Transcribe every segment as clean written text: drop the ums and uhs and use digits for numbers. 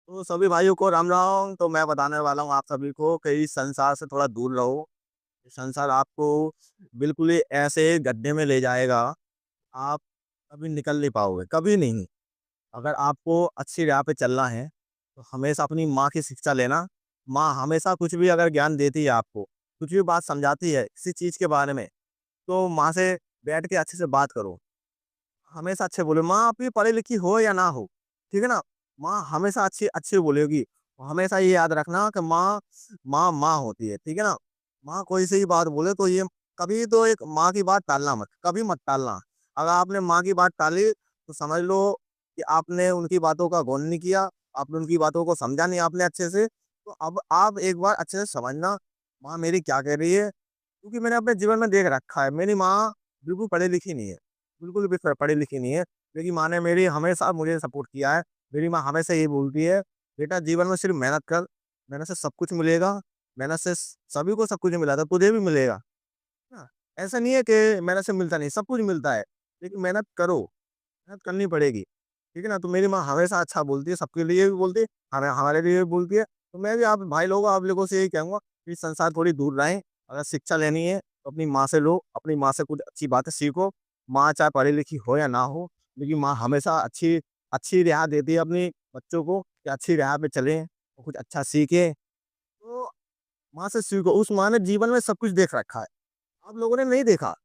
तो सभी भाइयों को राम राम। तो मैं बताने वाला हूँ आप सभी को कि इस संसार से थोड़ा दूर रहो। ये संसार आपको बिल्कुल ही ऐसे गड्ढे में ले जाएगा, आप कभी निकल नहीं पाओगे, कभी नहीं। अगर आपको अच्छी राह पे चलना है, तो हमेशा अपनी माँ की शिक्षा लेना। माँ हमेशा कुछ भी अगर ज्ञान देती है आपको, कुछ भी बात समझाती है किसी चीज़ के बारे में, तो माँ से बैठ के अच्छे से बात करो। हमेशा अच्छे बोलो, माँ आप भी पढ़ी-लिखी हो या ना हो, ठीक है ना? माँ हमेशा अच्छी अच्छी बोलेगी। हमेशा ये याद रखना कि माँ माँ, माँ होती है, ठीक है ना? माँ कोई सी भी बात बोले तो ये कभी तो एक माँ की बात टालना मत, कभी मत टालना। अगर आपने माँ की बात टाली, तो समझ लो कि आपने उनकी बातों का गौर नहीं किया, आपने उनकी बातों को समझा नहीं आपने अच्छे से। तो अब आप एक बार अच्छे से समझना, माँ मेरी क्या कह रही है? क्योंकि मैंने अपने जीवन में देख रखा है, मेरी माँ बिल्कुल पढ़ी-लिखी नहीं है। बिल्कुल भी पढ़ी-लिखी नहीं है, लेकिन माँ ने मेरी हमेशा मुझे सपोर्ट किया है। मेरी माँ हमेशा यही बोलती है, "बेटा जीवन में सिर्फ मेहनत कर, मेहनत से सब कुछ मिलेगा, मेहनत से सभी को सब कुछ नहीं मिला था, तुझे भी मिलेगा।" हाँ, ऐसा नहीं है कि मेहनत से मिलता नहीं, सब कुछ मिलता है, लेकिन मेहनत करो, मेहनत करनी पड़ेगी, ठीक है ना? तो मेरी माँ हमेशा अच्छा बोलती है, सबके लिए भी बोलती है, हमारे लिए भी बोलती है। तो मैं भी आप भाई लोगों आप लोगों से यही कहूँगा कि इस संसार थोड़ी दूर रहें, अगर शिक्षा लेनी है, तो अपनी माँ से लो, अपनी माँ से कुछ अच्छी बातें सीखो। माँ चाहे पढ़ी-लिखी हो या ना हो, लेकिन माँ हमेशा अच्छी अच्छी राह देती है अपने बच्चों को कि अच्छी राह पे चलें, और कुछ अच्छा सीखें। तो माँ से सीखो, उस माँ ने जीवन में सब कुछ देख रखा है, आप लोगों ने नहीं देखा।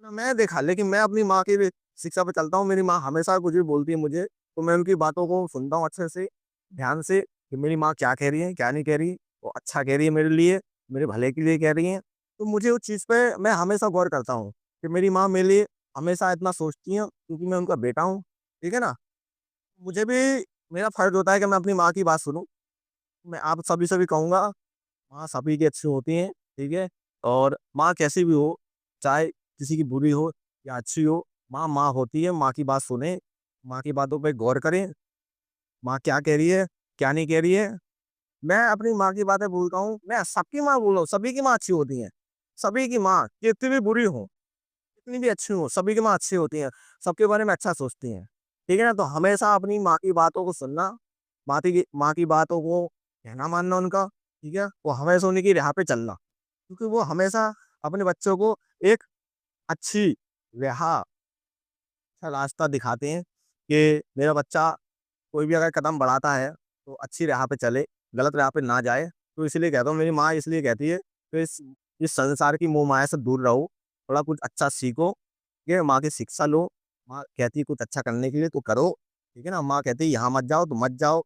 ना मैं देखा, लेकिन मैं अपनी माँ की भी शिक्षा पे चलता हूँ। मेरी माँ हमेशा कुछ भी बोलती है मुझे, तो मैं उनकी बातों को सुनता हूँ अच्छे से, ध्यान से कि मेरी माँ क्या कह रही है, क्या नहीं कह रही। वो अच्छा कह रही है मेरे लिए, मेरे भले के लिए कह रही हैं। तो मुझे उस चीज़ पे मैं हमेशा गौर करता हूँ कि मेरी माँ मेरे लिए हमेशा इतना सोचती हैं, क्योंकि मैं उनका बेटा हूँ, ठीक है ना? मुझे भी मेरा फ़र्ज़ होता है कि मैं अपनी माँ की बात सुनूँ। मैं आप सभी से भी कहूँगा, माँ सभी की अच्छी होती हैं, ठीक है? और माँ कैसी भी हो, चाहे किसी की बुरी हो या अच्छी हो, माँ, माँ होती है, माँ की बात सुनें, माँ की बातों पे गौर करें, माँ क्या कह रही है, क्या नहीं कह रही है। मैं अपनी माँ की बातें बोलता हूँ, मैं सबकी माँ बोल रहा हूँ, सभी की माँ अच्छी होती हैं। सभी की माँ, कितनी भी बुरी हो, कितनी भी अच्छी हो, सभी की माँ अच्छी होती हैं, सबके बारे में अच्छा सोचती हैं, ठीक है ना? तो हमेशा अपनी माँ की बातों को सुनना, माँ की बातों को कहना मानना उनका, ठीक है? वो हमेशा उन्हीं की राह पे चलना। क्योंकि वो हमेशा अपने बच्चों को एक अच्छी राह, अच्छा रास्ता दिखाते हैं कि मेरा बच्चा कोई भी अगर कदम बढ़ाता है, तो अच्छी राह पे चले, गलत राह पे ना जाए। तो इसलिए कहता हूँ, मेरी माँ इसलिए कहती है कि इस संसार की मोह-माया से दूर रहो, थोड़ा कुछ अच्छा सीखो, ये माँ की शिक्षा लो। माँ कहती है कुछ अच्छा करने के लिए तो करो, ठीक है ना? माँ कहती है यहाँ मत जाओ तो मत जाओ,